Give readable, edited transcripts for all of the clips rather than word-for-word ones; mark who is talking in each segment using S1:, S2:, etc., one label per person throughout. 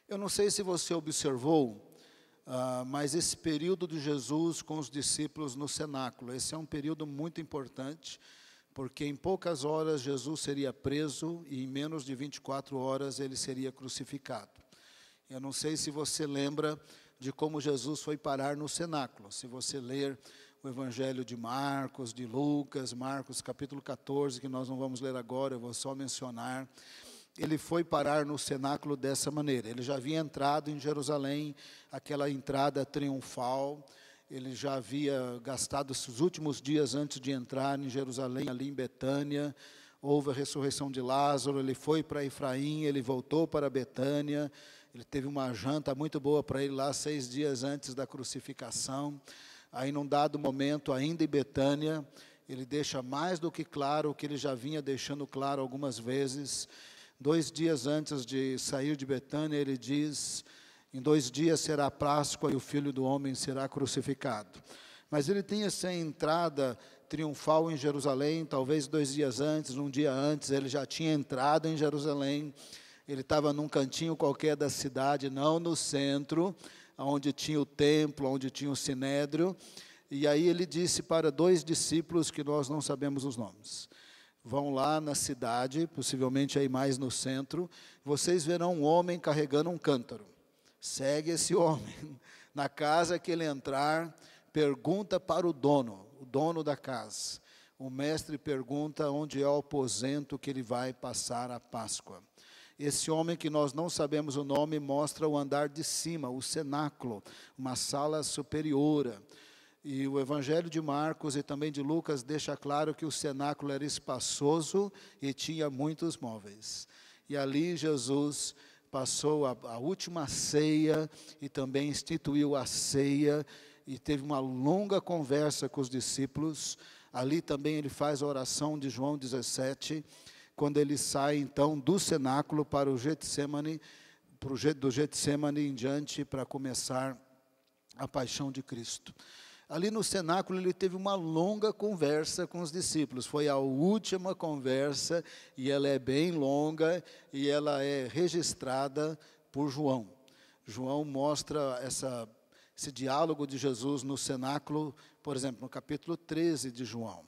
S1: Eu não sei se você observou, mas esse período de Jesus com os discípulos no cenáculo, esse é um período muito importante, porque em poucas horas Jesus seria preso e em menos de 24 horas ele seria crucificado. Eu não sei se você lembra de como Jesus foi parar no cenáculo. Se você ler o Evangelho de Marcos, de Lucas, Marcos capítulo 14, que nós não vamos ler agora, eu vou só mencionar. Ele foi parar no cenáculo dessa maneira. Ele já havia entrado em Jerusalém, aquela entrada triunfal. Ele já havia gastado os últimos dias antes de entrar em Jerusalém, ali em Betânia. Houve a ressurreição de Lázaro, ele foi para Efraim, ele voltou para Betânia. Ele teve uma janta muito boa para ele lá 6 dias antes da crucificação. Aí, num dado momento, ainda em Betânia, ele deixa mais do que claro o que ele já vinha deixando claro algumas vezes. 2 dias antes de sair de Betânia, ele diz: em 2 dias será a Páscoa e o Filho do Homem será crucificado. Mas ele tem essa entrada triunfal em Jerusalém, talvez 2 dias antes, um dia antes, ele já tinha entrado em Jerusalém. Ele estava num cantinho qualquer da cidade, não no centro, onde tinha o templo, onde tinha o sinédrio. E aí ele disse para 2 discípulos que nós não sabemos os nomes: vão lá na cidade, possivelmente aí mais no centro, vocês verão um homem carregando um cântaro. Segue esse homem. Na casa que ele entrar, pergunta para o dono da casa. O mestre pergunta onde é o aposento que ele vai passar a Páscoa. Esse homem, que nós não sabemos o nome, mostra o andar de cima, o cenáculo, uma sala superior. E o Evangelho de Marcos e também de Lucas deixa claro que o cenáculo era espaçoso e tinha muitos móveis. E ali Jesus passou a última ceia e também instituiu a ceia e teve uma longa conversa com os discípulos. Ali também ele faz a oração de João 17, quando ele sai então do cenáculo para o Getsemane, do Getsemane em diante, para começar a paixão de Cristo. Ali no cenáculo ele teve uma longa conversa com os discípulos. Foi a última conversa e ela é bem longa e ela é registrada por João. João mostra esse diálogo de Jesus no cenáculo, por exemplo, no capítulo 13 de João.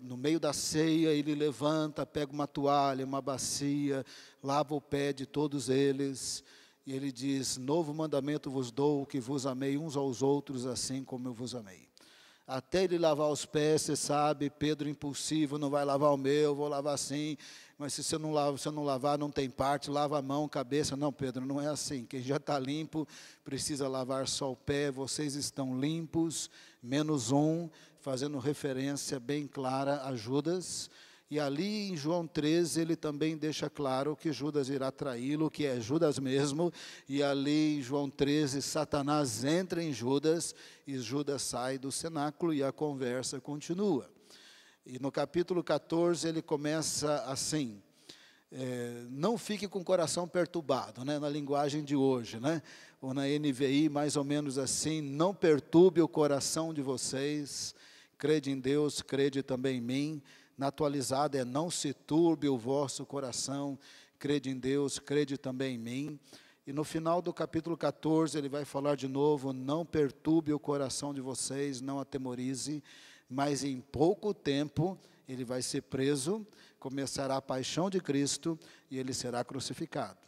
S1: No meio da ceia, ele levanta, pega uma toalha, uma bacia, lava o pé de todos eles. E ele diz: novo mandamento vos dou, que vos amei uns aos outros, assim como eu vos amei. Até ele lavar os pés, você sabe, Pedro impulsivo, não vai lavar o meu, vou lavar sim. Mas se você não lavar, não tem parte, lava a mão, cabeça. Não, Pedro, não é assim. Quem já está limpo, precisa lavar só o pé. Vocês estão limpos, menos um, fazendo referência bem clara a Judas. E ali em João 13, ele também deixa claro que Judas irá traí-lo, que é Judas mesmo. E ali em João 13, Satanás entra em Judas e Judas sai do cenáculo e a conversa continua. E no capítulo 14 ele começa assim: não fique com o coração perturbado, né, na linguagem de hoje, né, ou na NVI mais ou menos assim: não perturbe o coração de vocês, crede em Deus, crede também em mim. Na atualizada é: não se turbe o vosso coração, crede em Deus, crede também em mim. E no final do capítulo 14 ele vai falar de novo: não perturbe o coração de vocês, não atemorize. Mas em pouco tempo ele vai ser preso, começará a paixão de Cristo e ele será crucificado.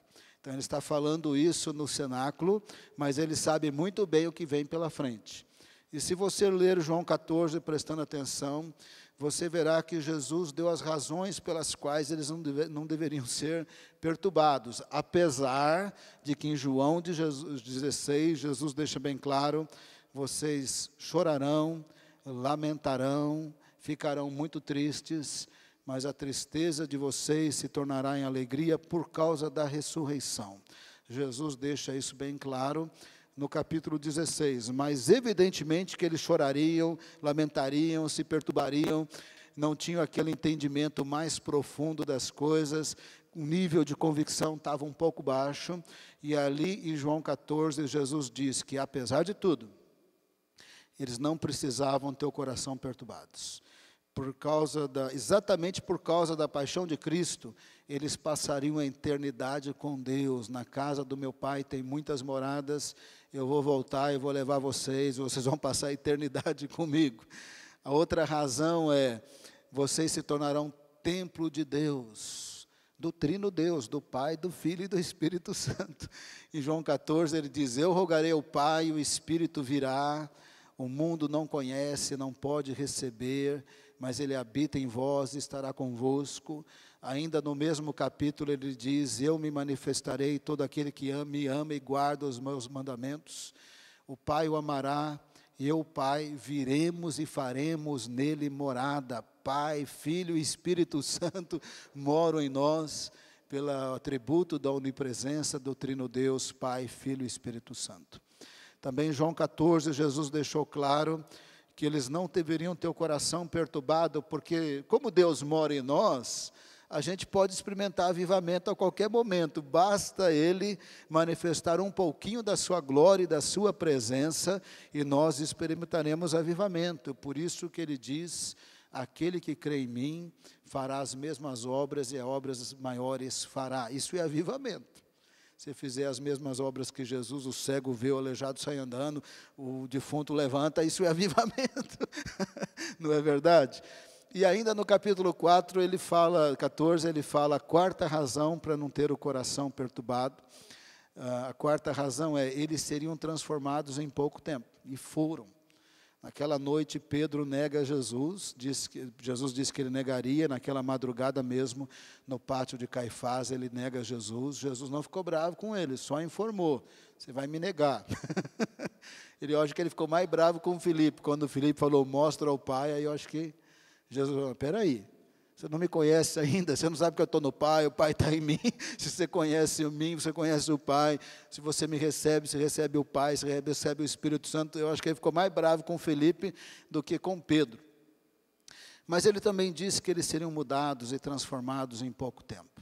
S1: Então ele está falando isso no cenáculo, mas ele sabe muito bem o que vem pela frente. E se você ler João 14 prestando atenção, você verá que Jesus deu as razões pelas quais eles não deveriam ser perturbados, apesar de que em João 16, Jesus deixa bem claro: vocês chorarão, lamentarão, ficarão muito tristes, mas a tristeza de vocês se tornará em alegria por causa da ressurreição. Jesus deixa isso bem claro no capítulo 16, mas evidentemente que eles chorariam, lamentariam, se perturbariam, não tinham aquele entendimento mais profundo das coisas, o nível de convicção estava um pouco baixo, e ali em João 14, Jesus diz que apesar de tudo, eles não precisavam ter o coração perturbados. exatamente por causa da paixão de Cristo, eles passariam a eternidade com Deus. Na casa do meu Pai tem muitas moradas, eu vou voltar, eu vou levar vocês vão passar a eternidade comigo. A outra razão é, vocês se tornarão templo de Deus, do Trino Deus, do Pai, do Filho e do Espírito Santo. Em João 14 ele diz, eu rogarei ao Pai, o Espírito virá, o mundo não conhece, não pode receber, mas ele habita em vós e estará convosco. Ainda no mesmo capítulo ele diz, eu me manifestarei, todo aquele que me ama e guarda os meus mandamentos. O Pai o amará, e eu, Pai, viremos e faremos nele morada. Pai, Filho e Espírito Santo moram em nós, pelo atributo da onipresença do Trino Deus, Pai, Filho e Espírito Santo. Também em João 14, Jesus deixou claro que eles não deveriam ter o coração perturbado, porque como Deus mora em nós, a gente pode experimentar avivamento a qualquer momento, basta Ele manifestar um pouquinho da sua glória e da sua presença, e nós experimentaremos avivamento. Por isso que Ele diz, aquele que crê em mim, fará as mesmas obras e obras maiores fará. Isso é avivamento. Se fizer as mesmas obras que Jesus, o cego vê, o aleijado sai andando, o defunto levanta, isso é avivamento. Não é verdade? E ainda no capítulo 4, 14, ele fala a quarta razão para não ter o coração perturbado. A quarta razão é, eles seriam transformados em pouco tempo. E foram. Naquela noite, Pedro nega Jesus disse que ele negaria, naquela madrugada mesmo, no pátio de Caifás, ele nega Jesus. Jesus não ficou bravo com ele, só informou, você vai me negar. Eu acho que ele ficou mais bravo com o Filipe, quando o Filipe falou, mostra ao Pai, aí eu acho que Jesus falou, peraí, você não me conhece ainda, você não sabe que eu estou no Pai, o Pai está em mim. Se você conhece mim, você conhece o Pai. Se você me recebe, você recebe o Pai, você recebe o Espírito Santo. Eu acho que ele ficou mais bravo com Felipe do que com Pedro. Mas ele também disse que eles seriam mudados e transformados em pouco tempo.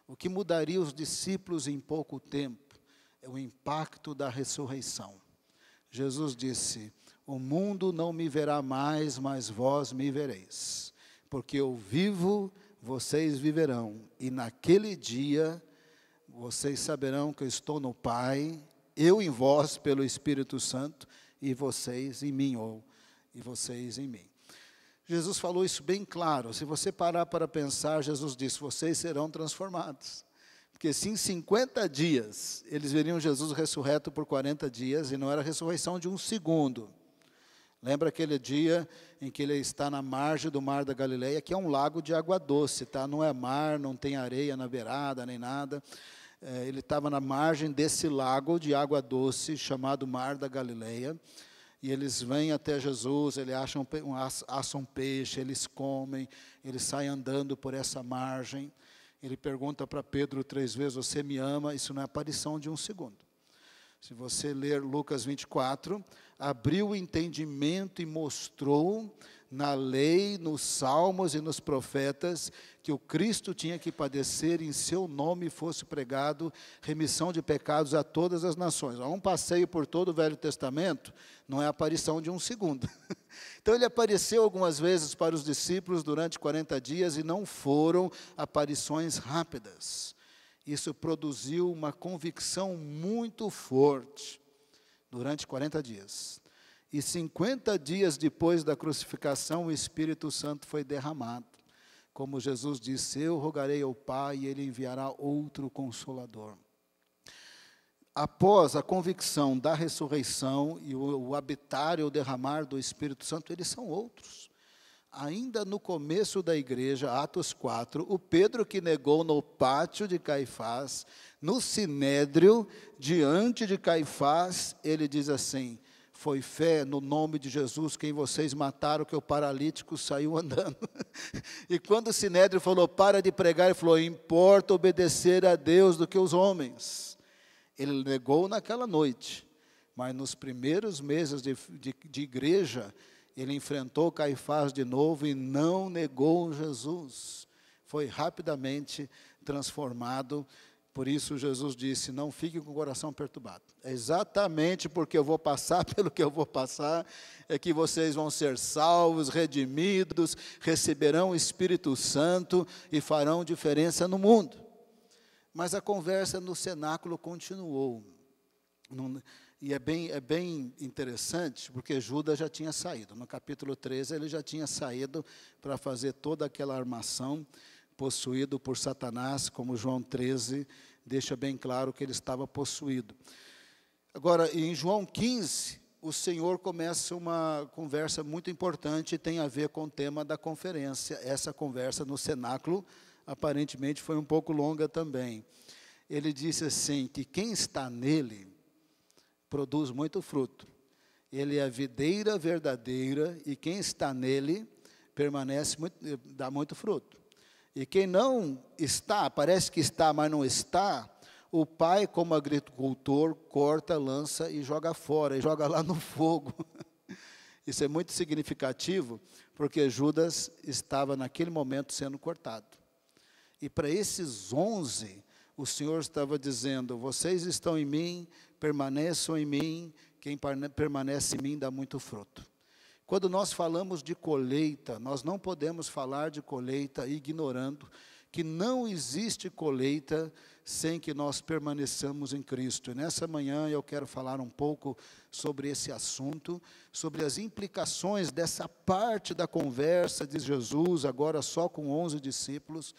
S1: O que mudaria os discípulos em pouco tempo é o impacto da ressurreição. Jesus disse, o mundo não me verá mais, mas vós me vereis. Porque eu vivo, vocês viverão, e naquele dia, vocês saberão que eu estou no Pai, eu em vós pelo Espírito Santo, e vocês em mim, e vocês em mim. Jesus falou isso bem claro, se você parar para pensar, Jesus disse, vocês serão transformados. Porque se em 50 dias, eles veriam Jesus ressurreto por 40 dias, e não era a ressurreição de um segundo. Lembra aquele dia em que ele está na margem do mar da Galileia, que é um lago de água doce, tá? Não é mar, não tem areia na beirada, nem nada. Ele estava na margem desse lago de água doce, chamado Mar da Galileia, e eles vêm até Jesus, eles assam peixe, eles comem, eles saem andando por essa margem. Ele pergunta para Pedro 3 vezes, você me ama? Isso não é aparição de um segundo. Se você ler Lucas 24, abriu o entendimento e mostrou na lei, nos salmos e nos profetas, que o Cristo tinha que padecer e em seu nome fosse pregado remissão de pecados a todas as nações. Um passeio por todo o Velho Testamento não é a aparição de um segundo. Então ele apareceu algumas vezes para os discípulos durante 40 dias e não foram aparições rápidas. Isso produziu uma convicção muito forte durante 40 dias. E 50 dias depois da crucificação, o Espírito Santo foi derramado. Como Jesus disse, eu rogarei ao Pai e Ele enviará outro Consolador. Após a convicção da ressurreição e o habitar e o derramar do Espírito Santo, eles são outros. Ainda no começo da igreja, Atos 4, o Pedro que negou no pátio de Caifás, no sinédrio, diante de Caifás, ele diz assim, foi fé no nome de Jesus, quem vocês mataram, que o paralítico saiu andando. E quando o sinédrio falou, para de pregar, ele falou, importa obedecer a Deus do que os homens. Ele negou naquela noite, mas nos primeiros meses de igreja, ele enfrentou Caifás de novo e não negou Jesus. Foi rapidamente transformado Por isso Jesus disse, não fiquem com o coração perturbado. É exatamente porque eu vou passar pelo que eu vou passar, é que vocês vão ser salvos, redimidos, receberão o Espírito Santo e farão diferença no mundo. Mas a conversa no cenáculo continuou. E é bem interessante, porque Judas já tinha saído. No capítulo 13, ele já tinha saído para fazer toda aquela armação, possuído por Satanás, como João 13 deixa bem claro que ele estava possuído. Agora, em João 15, o Senhor começa uma conversa muito importante, e tem a ver com o tema da conferência. Essa conversa no cenáculo, aparentemente, foi um pouco longa também. Ele disse assim, que quem está nele produz muito fruto. Ele é a videira verdadeira, e quem está nele dá muito fruto. E quem não está, parece que está, mas não está, o pai, como agricultor, corta, lança e joga fora, e joga lá no fogo. Isso é muito significativo, porque Judas estava naquele momento sendo cortado. E para esses 11, o Senhor estava dizendo, vocês estão em mim, permaneçam em mim, quem permanece em mim dá muito fruto. Quando nós falamos de colheita, nós não podemos falar de colheita ignorando que não existe colheita sem que nós permaneçamos em Cristo. E nessa manhã eu quero falar um pouco sobre esse assunto, sobre as implicações dessa parte da conversa de Jesus, agora só com 11 discípulos,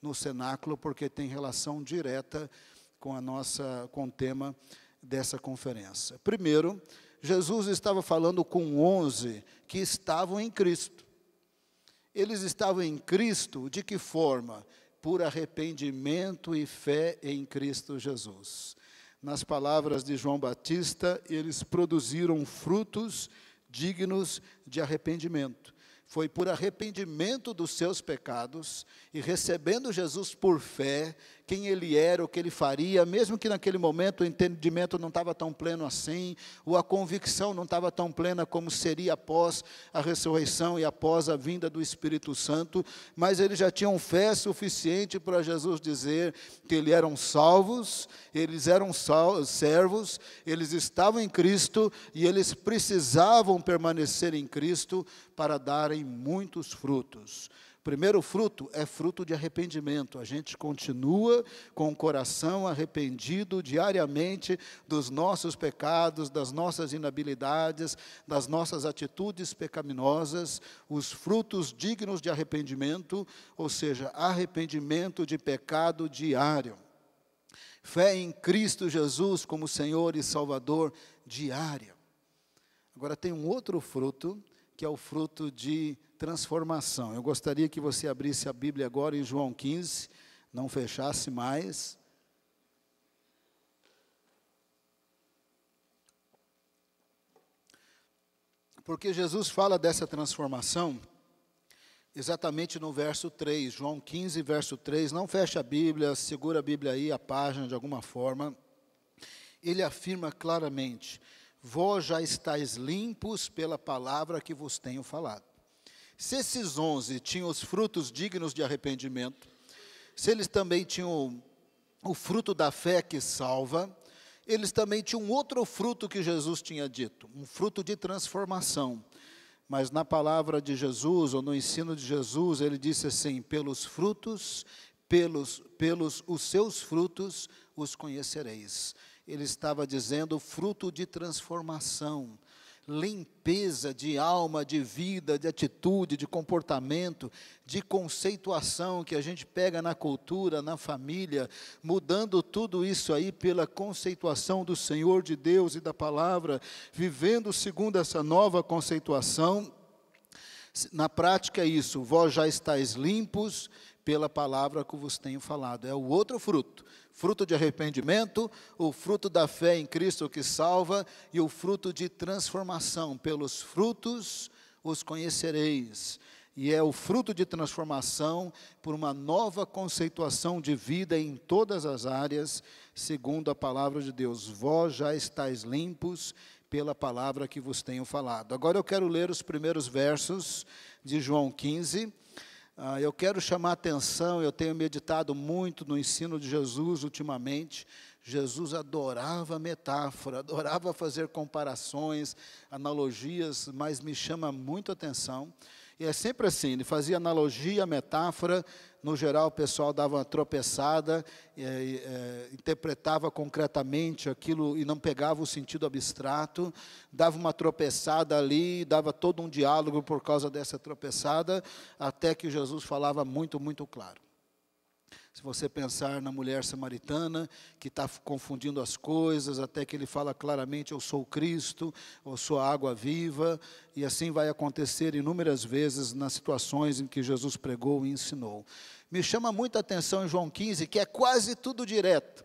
S1: no cenáculo, porque tem relação direta com o tema dessa conferência. Primeiro, Jesus estava falando com 11 que estavam em Cristo. Eles estavam em Cristo de que forma? Por arrependimento e fé em Cristo Jesus. Nas palavras de João Batista, eles produziram frutos dignos de arrependimento. Foi por arrependimento dos seus pecados e recebendo Jesus por fé, quem ele era, o que ele faria, mesmo que naquele momento o entendimento não estava tão pleno assim, ou a convicção não estava tão plena como seria após a ressurreição e após a vinda do Espírito Santo, mas eles já tinham fé suficiente para Jesus dizer que eles eram salvos, eles eram servos, eles estavam em Cristo e eles precisavam permanecer em Cristo para darem muitos frutos. O primeiro fruto é fruto de arrependimento. A gente continua com o coração arrependido diariamente dos nossos pecados, das nossas inabilidades, das nossas atitudes pecaminosas, os frutos dignos de arrependimento, ou seja, arrependimento de pecado diário. Fé em Cristo Jesus como Senhor e Salvador diária. Agora tem um outro fruto, que é o fruto de transformação. Eu gostaria que você abrisse a Bíblia agora em João 15, não fechasse mais. Porque Jesus fala dessa transformação exatamente no verso 3, João 15, verso 3, não fecha a Bíblia, segura a Bíblia aí, a página de alguma forma. Ele afirma claramente, vós já estáis limpos pela palavra que vos tenho falado. Se esses 11 tinham os frutos dignos de arrependimento, se eles também tinham o fruto da fé que salva, eles também tinham outro fruto que Jesus tinha dito, um fruto de transformação. Mas na palavra de Jesus, ou no ensino de Jesus, ele disse assim, pelos frutos, pelos os seus frutos os conhecereis. Ele estava dizendo fruto de transformação, limpeza de alma, de vida, de atitude, de comportamento, de conceituação que a gente pega na cultura, na família, mudando tudo isso aí pela conceituação do Senhor, de Deus e da palavra, vivendo segundo essa nova conceituação. Na prática é isso, vós já estáis limpos pela palavra que vos tenho falado. É o outro fruto, fruto de arrependimento, o fruto da fé em Cristo que salva e o fruto de transformação. Pelos frutos os conhecereis. E é o fruto de transformação por uma nova conceituação de vida em todas as áreas, segundo a palavra de Deus. Vós já estáis limpos pela palavra que vos tenho falado. Agora eu quero ler os primeiros versos de João 15, Eu quero chamar a atenção, eu tenho meditado muito no ensino de Jesus ultimamente. Jesus adorava metáfora, adorava fazer comparações, analogias, mas me chama muito a atenção. E é sempre assim, ele fazia analogia, metáfora, no geral o pessoal dava uma tropeçada, interpretava concretamente aquilo e não pegava o sentido abstrato, dava uma tropeçada ali, dava todo um diálogo por causa dessa tropeçada, até que Jesus falava muito, muito claro. Se você pensar na mulher samaritana, que está confundindo as coisas, até que ele fala claramente, eu sou Cristo, eu sou a água viva, e assim vai acontecer inúmeras vezes nas situações em que Jesus pregou e ensinou. Me chama muita atenção em João 15, que é quase tudo direto.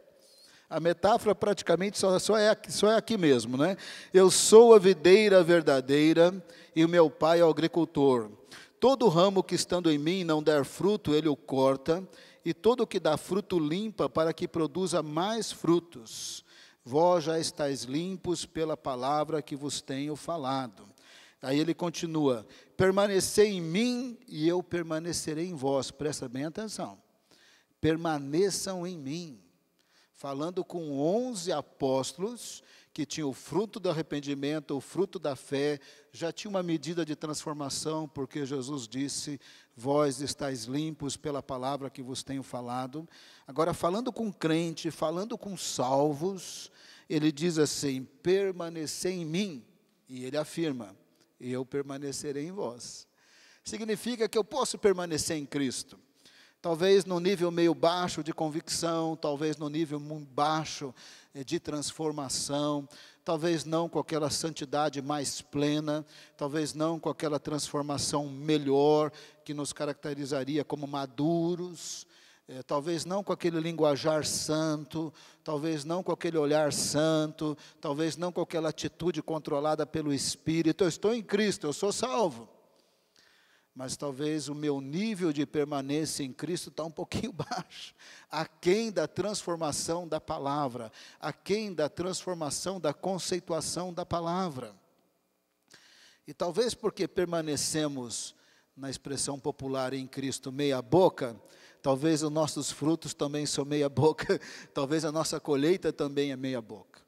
S1: A metáfora praticamente só é aqui mesmo, né? Eu sou a videira verdadeira e o meu pai é o agricultor. Todo ramo que estando em mim não der fruto, ele o corta, e todo o que dá fruto limpa, para que produza mais frutos. Vós já estáis limpos pela palavra que vos tenho falado. Aí ele continua, permanecei em mim e eu permanecerei em vós. Presta bem atenção. Permaneçam em mim. Falando com 11 apóstolos, que tinham o fruto do arrependimento, o fruto da fé, já tinha uma medida de transformação, porque Jesus disse, vós estáis limpos pela palavra que vos tenho falado. Agora, falando com crente, falando com salvos, ele diz assim, permanecei em mim, e ele afirma, eu permanecerei em vós. Significa que eu posso permanecer em Cristo. Talvez no nível meio baixo de convicção, talvez no nível muito baixo de transformação, talvez não com aquela santidade mais plena, talvez não com aquela transformação melhor, que nos caracterizaria como maduros, talvez não com aquele linguajar santo, talvez não com aquele olhar santo, talvez não com aquela atitude controlada pelo Espírito. Eu estou em Cristo, eu sou salvo. Mas talvez o meu nível de permanência em Cristo está um pouquinho baixo, aquém da transformação da palavra, aquém da transformação da conceituação da palavra. E talvez porque permanecemos, na expressão popular em Cristo, meia boca, talvez os nossos frutos também são meia boca, talvez a nossa colheita também é meia boca.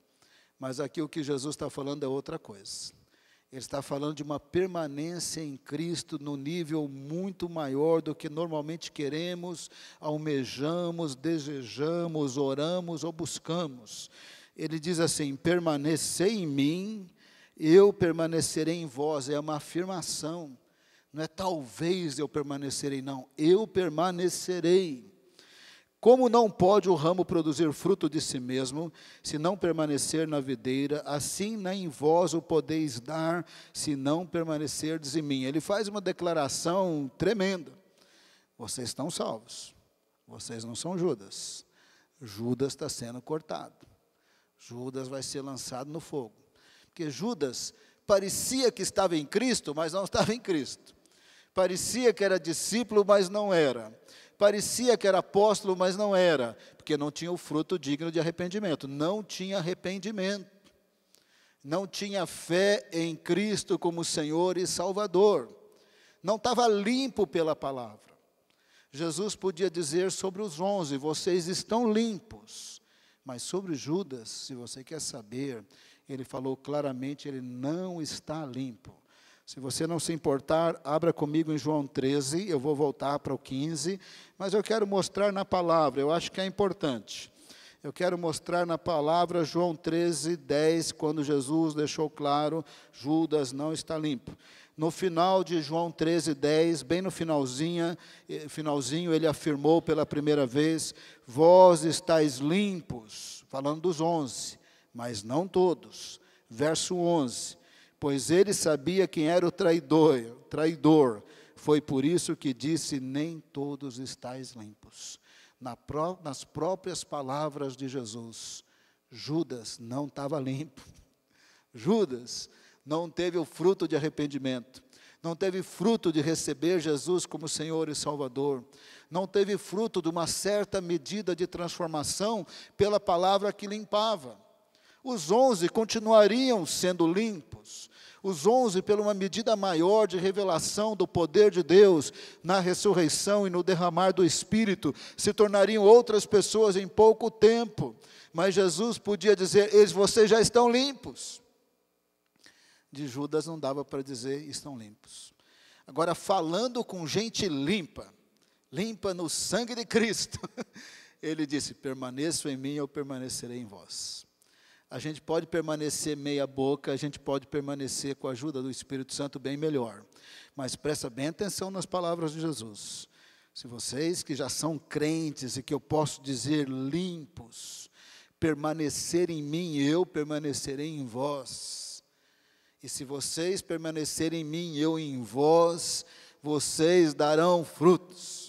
S1: Mas aqui o que Jesus está falando é outra coisa. Ele está falando de uma permanência em Cristo no nível muito maior do que normalmente queremos, almejamos, desejamos, oramos ou buscamos. Ele diz assim, permanecei em mim, eu permanecerei em vós. É uma afirmação, não é talvez eu permanecerei, não, eu permanecerei. Como não pode o ramo produzir fruto de si mesmo, se não permanecer na videira, assim nem vós o podeis dar, se não permanecerdes em mim. Ele faz uma declaração tremenda. Vocês estão salvos. Vocês não são Judas. Judas está sendo cortado. Judas vai ser lançado no fogo. Porque Judas parecia que estava em Cristo, mas não estava em Cristo. Parecia que era discípulo, mas não era. Parecia que era apóstolo, mas não era, porque não tinha o fruto digno de arrependimento. Não tinha arrependimento. Não tinha fé em Cristo como Senhor e Salvador. Não estava limpo pela palavra. Jesus podia dizer sobre os 11, vocês estão limpos. Mas sobre Judas, se você quer saber, ele falou claramente, ele não está limpo. Se você não se importar, abra comigo em João 13, eu vou voltar para o 15, mas eu quero mostrar na palavra, eu acho que é importante. Eu quero mostrar na palavra João 13, 10, quando Jesus deixou claro, Judas não está limpo. No final de João 13, 10, bem no finalzinho, ele afirmou pela primeira vez, vós estáis limpos, falando dos 11, mas não todos. Verso 11. Pois ele sabia quem era o traidor, foi por isso que disse, nem todos estáis limpos. Nas próprias palavras de Jesus, Judas não estava limpo. Judas não teve o fruto de arrependimento, não teve fruto de receber Jesus como Senhor e Salvador, não teve fruto de uma certa medida de transformação pela palavra que limpava. Os 11 continuariam sendo limpos. Os 11, pela uma medida maior de revelação do poder de Deus na ressurreição e no derramar do Espírito, se tornariam outras pessoas em pouco tempo. Mas Jesus podia dizer: vocês já estão limpos. De Judas não dava para dizer: estão limpos. Agora, falando com gente limpa no sangue de Cristo, ele disse: permaneçam em mim, eu permanecerei em vós. A gente pode permanecer meia boca, a gente pode permanecer com a ajuda do Espírito Santo bem melhor. Mas presta bem atenção nas palavras de Jesus. Se vocês que já são crentes e que eu posso dizer limpos, permanecerem em mim, eu permanecerei em vós. E se vocês permanecerem em mim, eu em vós, vocês darão frutos.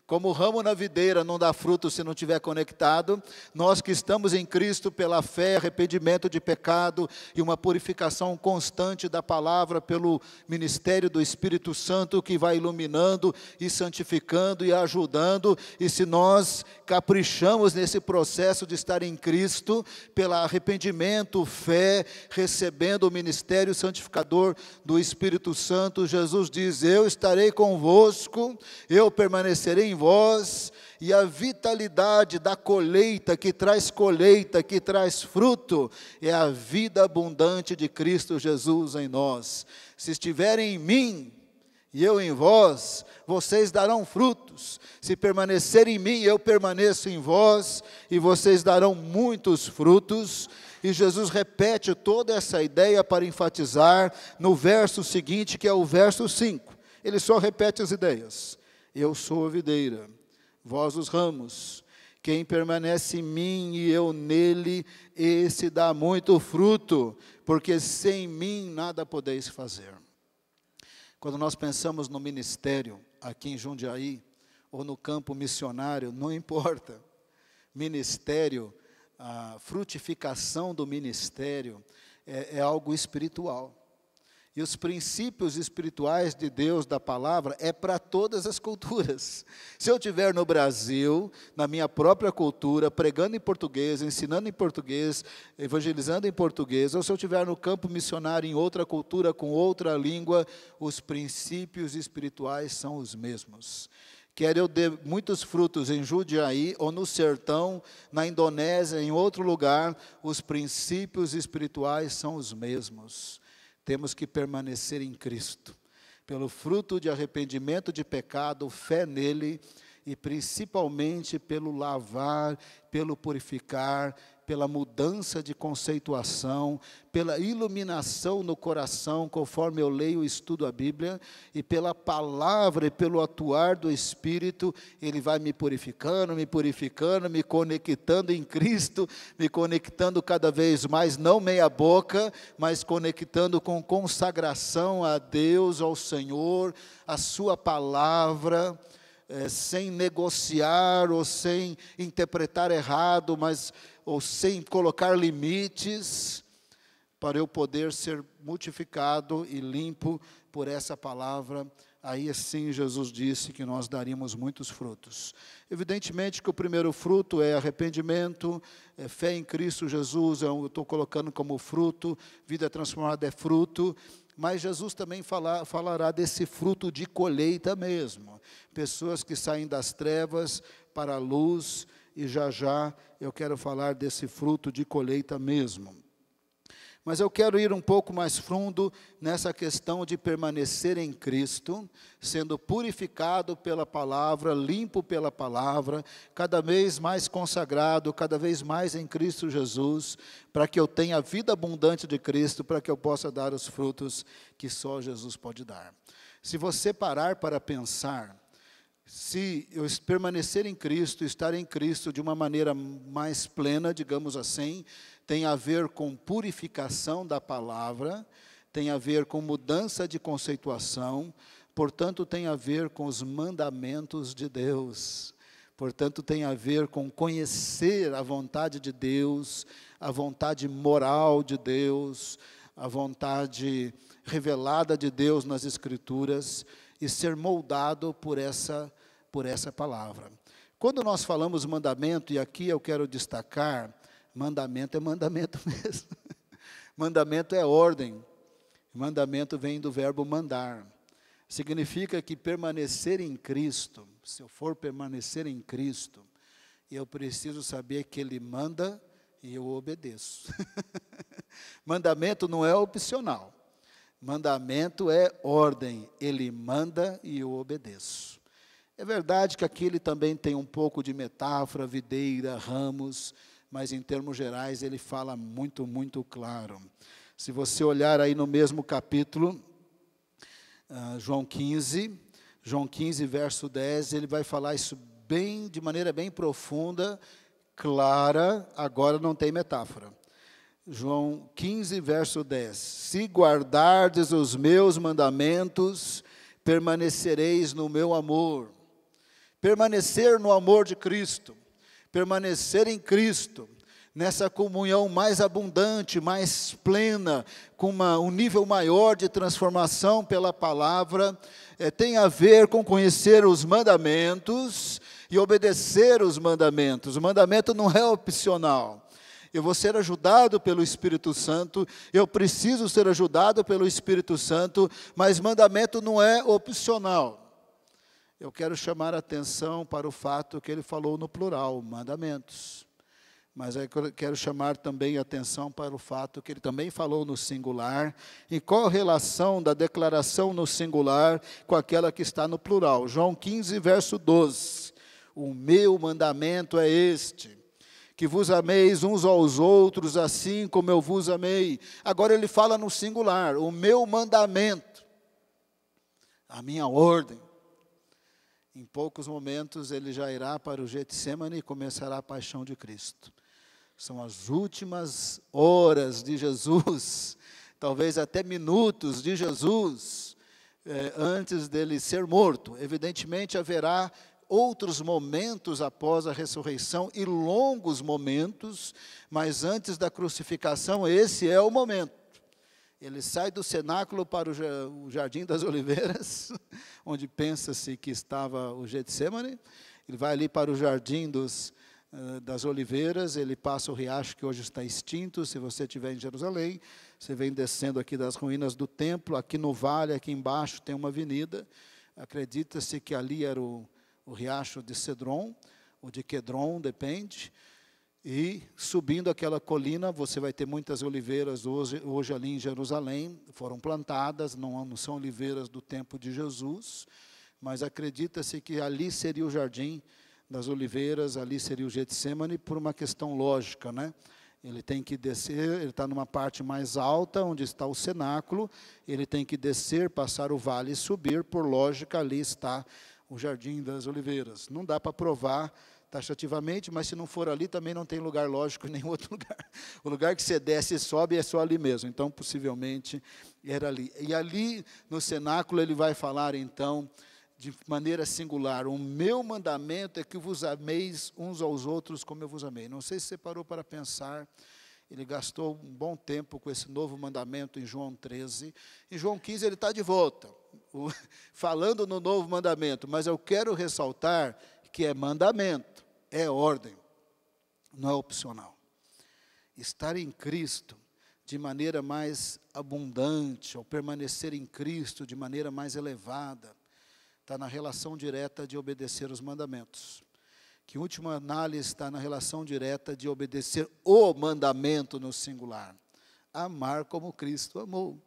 S1: Como o ramo na videira não dá fruto se não estiver conectado, nós que estamos em Cristo pela fé, arrependimento de pecado e uma purificação constante da palavra pelo ministério do Espírito Santo que vai iluminando e santificando e ajudando, e se nós caprichamos nesse processo de estar em Cristo, pelo arrependimento, fé, recebendo o ministério santificador do Espírito Santo, Jesus diz: eu estarei convosco, eu permanecerei em vós, e a vitalidade da colheita, que traz fruto, é a vida abundante de Cristo Jesus em nós. Se estiverem em mim, e eu em vós, vocês darão frutos. Se permanecerem em mim, eu permaneço em vós, e vocês darão muitos frutos. E Jesus repete toda essa ideia para enfatizar no verso seguinte, que é o verso 5. Ele só repete as ideias. Eu sou a videira, vós os ramos. Quem permanece em mim e eu nele, esse dá muito fruto, porque sem mim nada podeis fazer. Quando nós pensamos no ministério, aqui em Jundiaí, ou no campo missionário, não importa. Ministério, a frutificação do ministério é algo espiritual. E os princípios espirituais de Deus, da palavra, é para todas as culturas. Se eu estiver no Brasil, na minha própria cultura, pregando em português, ensinando em português, evangelizando em português, ou se eu estiver no campo missionário em outra cultura, com outra língua, os princípios espirituais são os mesmos. Quer eu dê muitos frutos em Jundiaí, ou no sertão, na Indonésia, em outro lugar, os princípios espirituais são os mesmos. Temos que permanecer em Cristo, pelo fruto de arrependimento de pecado, fé nele, e principalmente pelo lavar, pelo purificar, pela mudança de conceituação, pela iluminação no coração, conforme eu leio e estudo a Bíblia, e pela palavra e pelo atuar do Espírito, ele vai me purificando, me conectando em Cristo, me conectando cada vez mais, não meia boca, mas conectando com consagração a Deus, ao Senhor, a sua palavra, sem negociar ou sem interpretar errado, ou sem colocar limites, para eu poder ser multiplicado e limpo por essa palavra. Aí sim Jesus disse que nós daríamos muitos frutos. Evidentemente que o primeiro fruto é arrependimento, é fé em Cristo Jesus, eu estou colocando como fruto, vida transformada é fruto, mas Jesus também falará desse fruto de colheita mesmo. Pessoas que saem das trevas para a luz, e já eu quero falar desse fruto de colheita mesmo. Mas eu quero ir um pouco mais fundo nessa questão de permanecer em Cristo, sendo purificado pela palavra, limpo pela palavra, cada vez mais consagrado, cada vez mais em Cristo Jesus, para que eu tenha a vida abundante de Cristo, para que eu possa dar os frutos que só Jesus pode dar. Se você parar para pensar, se eu permanecer em Cristo, estar em Cristo de uma maneira mais plena, digamos assim, tem a ver com purificação da palavra, tem a ver com mudança de conceituação, portanto tem a ver com os mandamentos de Deus, portanto tem a ver com conhecer a vontade de Deus, a vontade moral de Deus, a vontade revelada de Deus nas Escrituras, e ser moldado por essa palavra. Quando nós falamos mandamento, e aqui eu quero destacar Mandamento é mandamento mesmo. Mandamento é ordem. Mandamento vem do verbo mandar. Significa que permanecer em Cristo, se eu for permanecer em Cristo, eu preciso saber que Ele manda e eu obedeço. Mandamento não é opcional. Mandamento é ordem. Ele manda e eu obedeço. É verdade que aqui ele também tem um pouco de metáfora, videira, ramos, mas em termos gerais ele fala muito, muito claro. Se você olhar aí no mesmo capítulo, João 15, verso 10, ele vai falar isso de maneira bem profunda, clara, agora não tem metáfora. João 15, verso 10. Se guardardes os meus mandamentos, permanecereis no meu amor. Permanecer no amor de Cristo, permanecer em Cristo, nessa comunhão mais abundante, mais plena, com um nível maior de transformação pela palavra, tem a ver com conhecer os mandamentos e obedecer os mandamentos. O mandamento não é opcional. Eu vou ser ajudado pelo Espírito Santo, eu preciso ser ajudado pelo Espírito Santo, mas mandamento não é opcional. Eu quero chamar a atenção para o fato que ele falou no plural, mandamentos. Mas eu quero chamar também a atenção para o fato que ele também falou no singular. E qual a relação da declaração no singular com aquela que está no plural? João 15, verso 12. O meu mandamento é este, que vos ameis uns aos outros, assim como eu vos amei. Agora ele fala no singular, o meu mandamento, a minha ordem. Em poucos momentos ele já irá para o Getsêmani e começará a paixão de Cristo. São as últimas horas de Jesus, talvez até minutos de Jesus, antes dele ser morto. Evidentemente haverá outros momentos após a ressurreição e longos momentos, mas antes da crucificação, esse é o momento. Ele sai do cenáculo para o Jardim das Oliveiras, onde pensa-se que estava o Getsêmani. Ele vai ali para o Jardim das Oliveiras, ele passa o riacho que hoje está extinto. Se você estiver em Jerusalém, você vem descendo aqui das ruínas do templo, aqui no vale, aqui embaixo tem uma avenida. Acredita-se que ali era o riacho de Cedron, ou de Quedron, depende. E subindo aquela colina, você vai ter muitas oliveiras hoje ali em Jerusalém, foram plantadas, não são oliveiras do tempo de Jesus, mas acredita-se que ali seria o Jardim das Oliveiras, ali seria o Getsêmani, por uma questão lógica, né? Ele tem que descer, ele está numa parte mais alta, onde está o cenáculo, ele tem que descer, passar o vale e subir, por lógica, ali está o Jardim das Oliveiras. Não dá para provar taxativamente, mas se não for ali, também não tem lugar lógico em nenhum outro lugar. O lugar que você desce e sobe é só ali mesmo, então possivelmente era ali. E ali no cenáculo ele vai falar então, de maneira singular, o meu mandamento é que vos ameis uns aos outros como eu vos amei. Não sei se você parou para pensar, ele gastou um bom tempo com esse novo mandamento em João 13. Em João 15 ele está de volta, falando no novo mandamento, mas eu quero ressaltar que é mandamento, é ordem, não é opcional. Estar em Cristo de maneira mais abundante, ou permanecer em Cristo de maneira mais elevada, está na relação direta de obedecer os mandamentos. Que, em última análise, está na relação direta de obedecer o mandamento no singular. Amar como Cristo amou.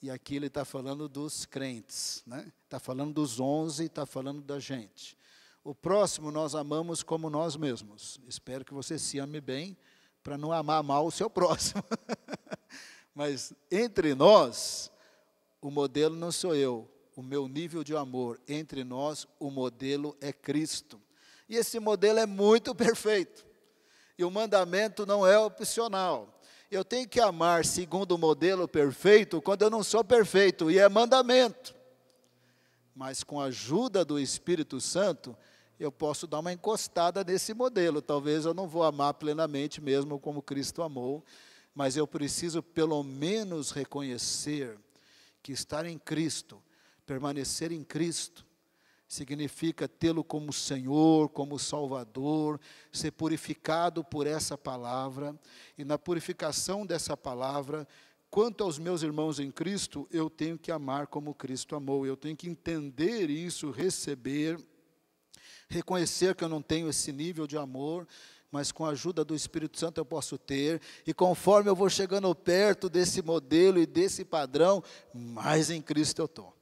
S1: E aqui ele está falando dos crentes, né? Está falando dos 11, está falando da gente. O próximo nós amamos como nós mesmos. Espero que você se ame bem, para não amar mal o seu próximo. Mas entre nós, o modelo não sou eu. O meu nível de amor entre nós, o modelo é Cristo. E esse modelo é muito perfeito. E o mandamento não é opcional. Eu tenho que amar segundo o modelo perfeito quando eu não sou perfeito, e é mandamento. Mas com a ajuda do Espírito Santo, eu posso dar uma encostada nesse modelo. Talvez eu não vou amar plenamente mesmo como Cristo amou, mas eu preciso pelo menos reconhecer que estar em Cristo, permanecer em Cristo, significa tê-lo como Senhor, como Salvador, ser purificado por essa palavra, e na purificação dessa palavra, quanto aos meus irmãos em Cristo, eu tenho que amar como Cristo amou, eu tenho que entender isso, receber, reconhecer que eu não tenho esse nível de amor, mas com a ajuda do Espírito Santo eu posso ter, e conforme eu vou chegando perto desse modelo e desse padrão, mais em Cristo eu estou.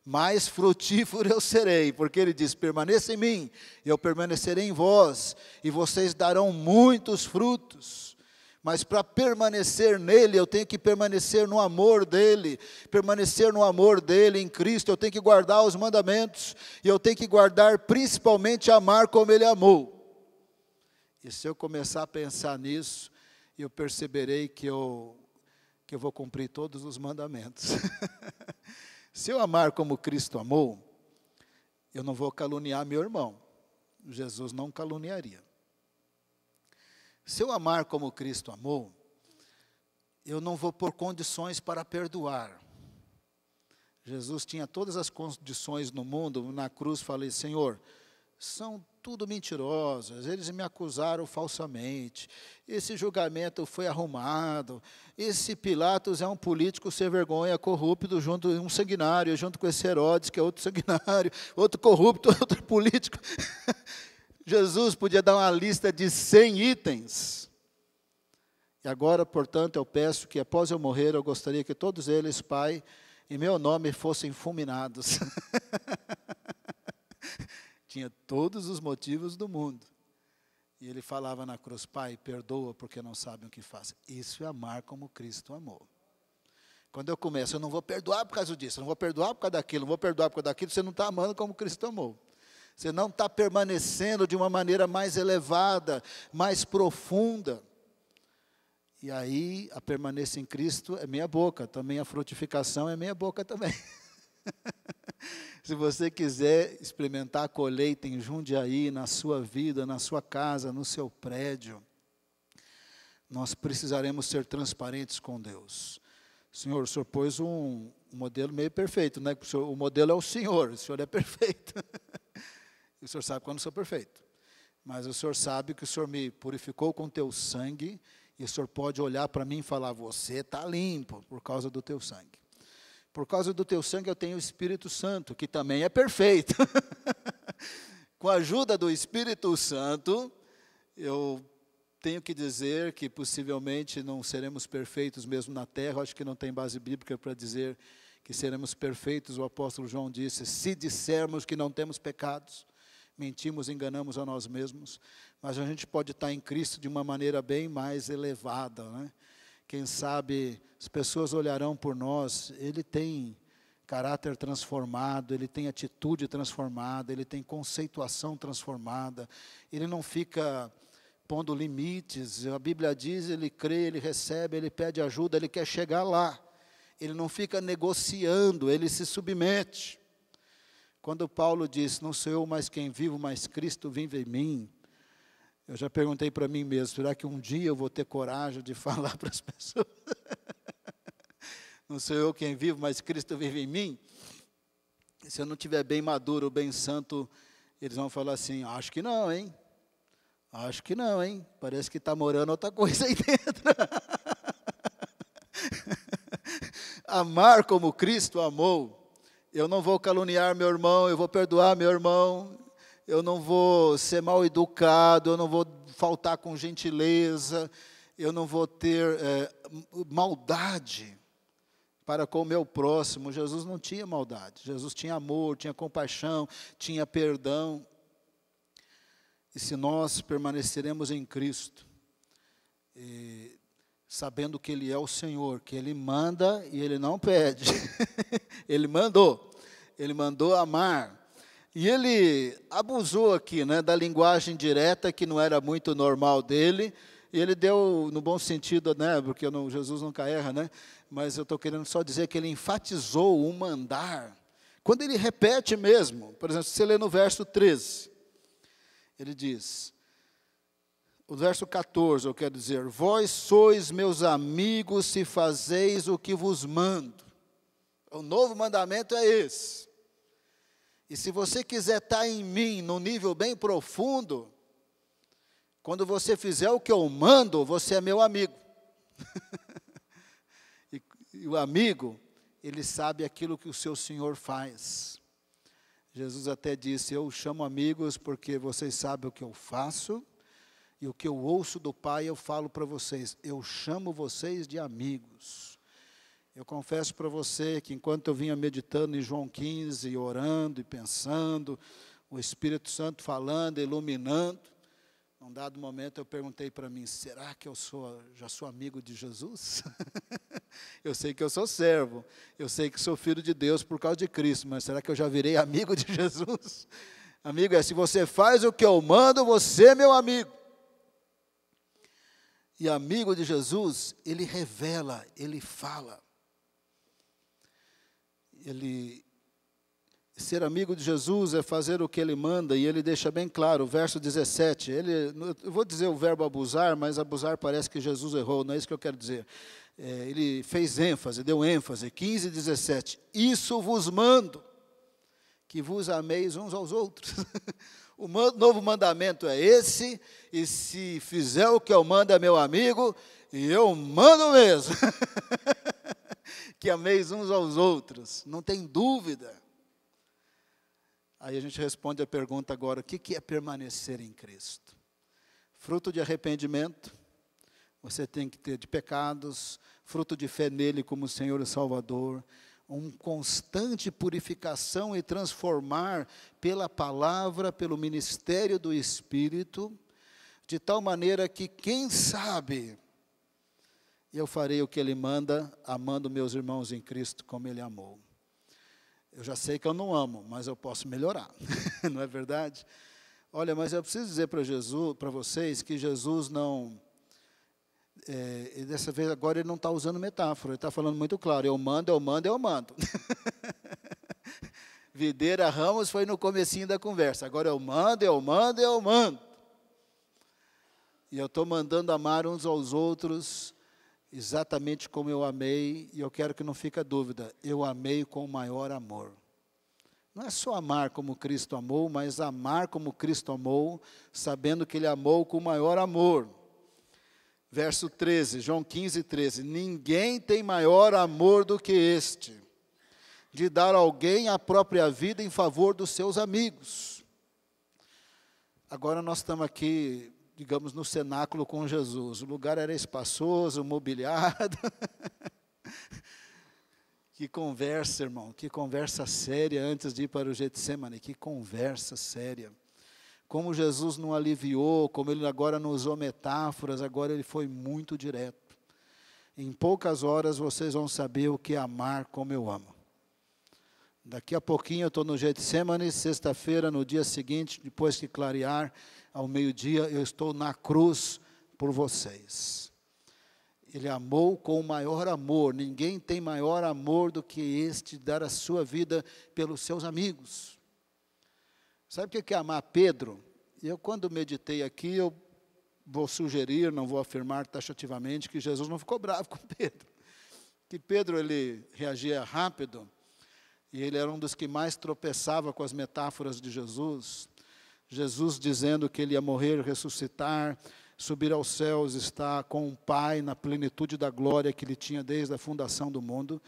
S1: Mais frutífero eu serei, porque ele diz, permaneça em mim, eu permanecerei em vós, e vocês darão muitos frutos. Mas para permanecer nele, eu tenho que permanecer no amor dele, em Cristo, eu tenho que guardar os mandamentos, e eu tenho que guardar principalmente amar como ele amou. E se eu começar a pensar nisso, eu perceberei que eu vou cumprir todos os mandamentos. Se eu amar como Cristo amou, eu não vou caluniar meu irmão. Jesus não caluniaria. Se eu amar como Cristo amou, eu não vou pôr condições para perdoar. Jesus tinha todas as condições no mundo, na cruz falei, Senhor, são tudo mentirosos, eles me acusaram falsamente, esse julgamento foi arrumado, esse Pilatos é um político sem vergonha, corrupto, um sanguinário, junto com esse Herodes, que é outro sanguinário, outro corrupto, outro político. Jesus podia dar uma lista de 100 itens. E agora, portanto, eu peço que após eu morrer, eu gostaria que todos eles, Pai, em meu nome fossem fulminados. Tinha todos os motivos do mundo. E ele falava na cruz, Pai, perdoa porque não sabem o que fazem. Isso é amar como Cristo amou. Quando eu começo, eu não vou perdoar por causa disso, eu não vou perdoar por causa daquilo, não vou perdoar por causa daquilo, você não está amando como Cristo amou. Você não está permanecendo de uma maneira mais elevada, mais profunda. E aí, a permanência em Cristo é meia boca, também a frutificação é meia boca também. Se você quiser experimentar a colheita em Jundiaí, na sua vida, na sua casa, no seu prédio, nós precisaremos ser transparentes com Deus. Senhor, o Senhor pôs um modelo meio perfeito, né? O modelo é o Senhor é perfeito. O Senhor sabe quando eu sou perfeito. Mas o Senhor sabe que o Senhor me purificou com teu sangue, e o Senhor pode olhar para mim e falar, você está limpo por causa do teu sangue. Por causa do teu sangue eu tenho o Espírito Santo, que também é perfeito. Com a ajuda do Espírito Santo, eu tenho que dizer que possivelmente não seremos perfeitos mesmo na terra. Acho que não tem base bíblica para dizer que seremos perfeitos. O apóstolo João disse, se dissermos que não temos pecados, mentimos, enganamos a nós mesmos. Mas a gente pode estar em Cristo de uma maneira bem mais elevada, né? Quem sabe as pessoas olharão por nós, ele tem caráter transformado, ele tem atitude transformada, ele tem conceituação transformada, ele não fica pondo limites, a Bíblia diz, ele crê, ele recebe, ele pede ajuda, ele quer chegar lá, ele não fica negociando, ele se submete. Quando Paulo diz, não sou eu mais quem vivo, mas Cristo vive em mim, eu já perguntei para mim mesmo, será que um dia eu vou ter coragem de falar para as pessoas? Não sou eu quem vivo, mas Cristo vive em mim? Se eu não estiver bem maduro, bem santo, eles vão falar assim, acho que não, hein? Acho que não, hein? Parece que está morando outra coisa aí dentro. Amar como Cristo amou. Eu não vou caluniar meu irmão, eu vou perdoar meu irmão. Eu não vou ser mal educado, eu não vou faltar com gentileza, eu não vou ter maldade para com o meu próximo. Jesus não tinha maldade, Jesus tinha amor, tinha compaixão, tinha perdão. E se nós permaneceremos em Cristo, sabendo que Ele é o Senhor, que Ele manda e Ele não pede, Ele mandou amar. E ele abusou aqui, né, da linguagem direta, que não era muito normal dele, e ele deu, no bom sentido, né, porque Jesus nunca erra, né, mas eu estou querendo só dizer que ele enfatizou o mandar, quando ele repete mesmo. Por exemplo, se você lê no verso 13, ele diz, o verso 14, eu quero dizer, vós sois meus amigos se fazeis o que vos mando. O novo mandamento é esse. E se você quiser estar em mim, num nível bem profundo, quando você fizer o que eu mando, você é meu amigo. E o amigo, ele sabe aquilo que o seu Senhor faz. Jesus até disse, eu chamo amigos porque vocês sabem o que eu faço, e o que eu ouço do Pai eu falo para vocês. Eu chamo vocês de amigos. Eu confesso para você que enquanto eu vinha meditando em João 15, orando e pensando, o Espírito Santo falando, iluminando, num dado momento eu perguntei para mim, será que eu já sou amigo de Jesus? Eu sei que eu sou servo, eu sei que sou filho de Deus por causa de Cristo, mas será que eu já virei amigo de Jesus? Amigo, se você faz o que eu mando, você é meu amigo. E amigo de Jesus, ele revela, ele fala. Ser amigo de Jesus é fazer o que ele manda, e ele deixa bem claro, verso 17, eu vou dizer o verbo abusar, mas abusar parece que Jesus errou, não é isso que eu quero dizer. Ele fez ênfase, deu ênfase, 15 e 17, isso vos mando, que vos ameis uns aos outros. O novo mandamento é esse, e se fizer o que eu mando é meu amigo, e eu mando mesmo, que ameis uns aos outros, não tem dúvida. Aí a gente responde a pergunta agora, o que é permanecer em Cristo? Fruto de arrependimento, você tem que ter de pecados, fruto de fé nele como Senhor e Salvador, constante purificação e transformar pela palavra, pelo ministério do Espírito, de tal maneira que, quem sabe, eu farei o que ele manda, amando meus irmãos em Cristo como ele amou. Eu já sei que eu não amo, mas eu posso melhorar, não é verdade? Olha, mas eu preciso dizer para vocês que Jesus não, e dessa vez agora ele não está usando metáfora, ele está falando muito claro, eu mando, eu mando, eu mando. Videira Ramos foi no comecinho da conversa, agora eu mando, eu mando, eu mando. E eu estou mandando amar uns aos outros, exatamente como eu amei, e eu quero que não fique a dúvida, eu amei com o maior amor. Não é só amar como Cristo amou, mas amar como Cristo amou, sabendo que ele amou com o maior amor. Verso 13, João 15, 13, ninguém tem maior amor do que este, de dar a alguém a própria vida em favor dos seus amigos. Agora nós estamos aqui, digamos, no cenáculo com Jesus. O lugar era espaçoso, mobiliado. Que conversa, irmão, que conversa séria antes de ir para o Getsemane, que conversa séria. Como Jesus não aliviou, como ele agora não usou metáforas, agora ele foi muito direto. Em poucas horas vocês vão saber o que é amar como eu amo. Daqui a pouquinho eu estou no Getsemane, sexta-feira, no dia seguinte, depois que clarear, ao meio-dia, eu estou na cruz por vocês. Ele amou com o maior amor, ninguém tem maior amor do que este, dar a sua vida pelos seus amigos. Sabe o que é amar Pedro? Eu, quando meditei aqui, eu vou sugerir, não vou afirmar taxativamente, que Jesus não ficou bravo com Pedro. Que Pedro, ele reagia rápido, e ele era um dos que mais tropeçava com as metáforas de Jesus. Jesus dizendo que ele ia morrer, ressuscitar, subir aos céus, estar com o Pai na plenitude da glória que ele tinha desde a fundação do mundo.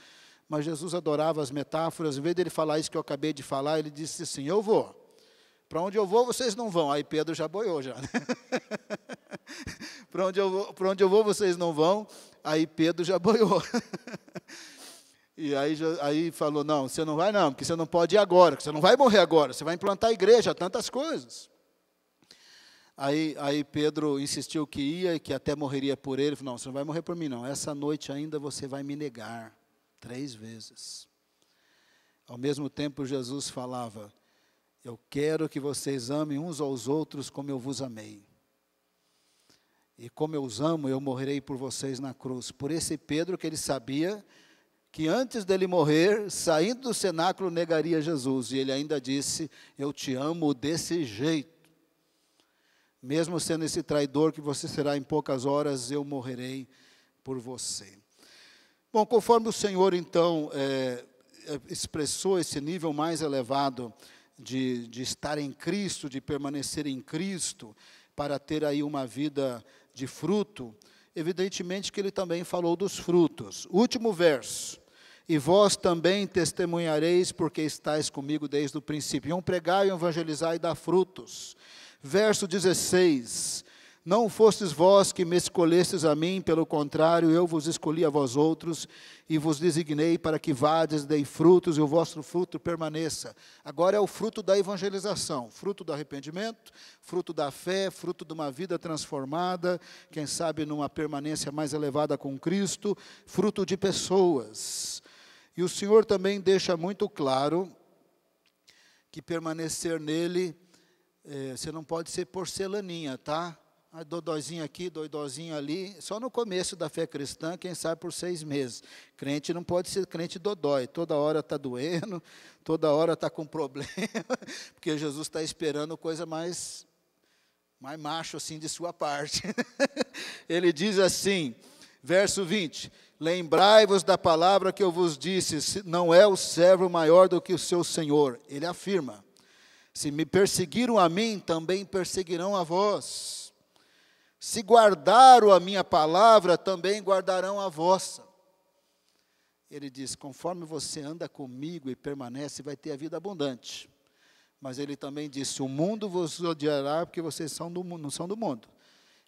S1: Mas Jesus adorava as metáforas. Em vez dele falar isso que eu acabei de falar, ele disse assim, eu vou. Para onde eu vou, vocês não vão. Aí Pedro já boiou já. Para onde eu vou, vocês não vão. Aí Pedro já boiou. E aí falou, não, você não vai não, porque você não pode ir agora, porque você não vai morrer agora, você vai implantar a igreja, tantas coisas. Aí Pedro insistiu que ia e que até morreria por ele. Falou, não, você não vai morrer por mim não, essa noite ainda você vai me negar 3 vezes. Ao mesmo tempo Jesus falava, eu quero que vocês amem uns aos outros como eu vos amei. E como eu os amo, eu morrerei por vocês na cruz. Por esse Pedro que ele sabia que antes dele morrer, saindo do cenáculo, negaria Jesus. E ele ainda disse, eu te amo desse jeito. Mesmo sendo esse traidor que você será em poucas horas, eu morrerei por você. Bom, conforme o Senhor, então, expressou esse nível mais elevado de estar em Cristo, de permanecer em Cristo, para ter aí uma vida de fruto, evidentemente que ele também falou dos frutos. Último verso. E vós também testemunhareis, porque estáis comigo desde o princípio. Iam pregar e evangelizar e dar frutos. Verso 16. Não fostes vós que me escolhestes a mim, pelo contrário, eu vos escolhi a vós outros, e vos designei para que vades, deis frutos, e o vosso fruto permaneça. Agora é o fruto da evangelização, fruto do arrependimento, fruto da fé, fruto de uma vida transformada, quem sabe numa permanência mais elevada com Cristo, fruto de pessoas. E o Senhor também deixa muito claro que permanecer nele, você não pode ser porcelaninha, tá? Dodózinho aqui, dodózinho ali, só no começo da fé cristã, quem sabe por 6 meses. Crente não pode ser crente dodói, toda hora está doendo, toda hora está com problema, porque Jesus está esperando coisa mais macho assim de sua parte. Ele diz assim, verso 20, lembrai-vos da palavra que eu vos disse, não é o servo maior do que o seu senhor. Ele afirma, se me perseguiram a mim, também perseguirão a vós. Se guardaram a minha palavra, também guardarão a vossa. Ele diz, conforme você anda comigo e permanece, vai ter a vida abundante. Mas ele também disse, o mundo vos odiará, porque vocês não são do mundo.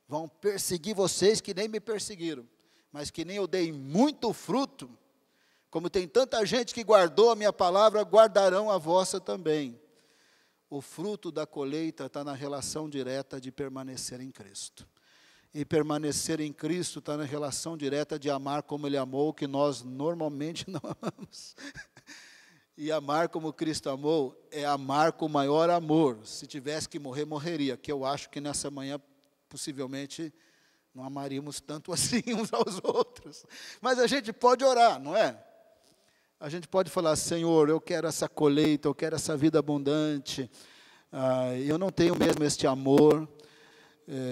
S1: Vão perseguir vocês que nem me perseguiram. Mas que nem eu dei muito fruto, como tem tanta gente que guardou a minha palavra, guardarão a vossa também. O fruto da colheita está na relação direta de permanecer em Cristo. E permanecer em Cristo está na relação direta de amar como Ele amou, que nós normalmente não amamos. E amar como Cristo amou é amar com maior amor. Se tivesse que morrer, morreria. Que eu acho que nessa manhã, possivelmente, não amaríamos tanto assim uns aos outros. Mas a gente pode orar, não é? A gente pode falar, Senhor, eu quero essa colheita, eu quero essa vida abundante. Eu não tenho mesmo este amor.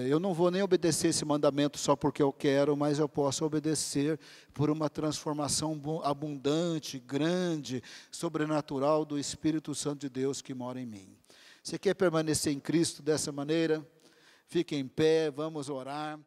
S1: Eu não vou nem obedecer esse mandamento só porque eu quero, mas eu posso obedecer por uma transformação abundante, grande, sobrenatural do Espírito Santo de Deus que mora em mim. Você quer permanecer em Cristo dessa maneira? Fique em pé, vamos orar.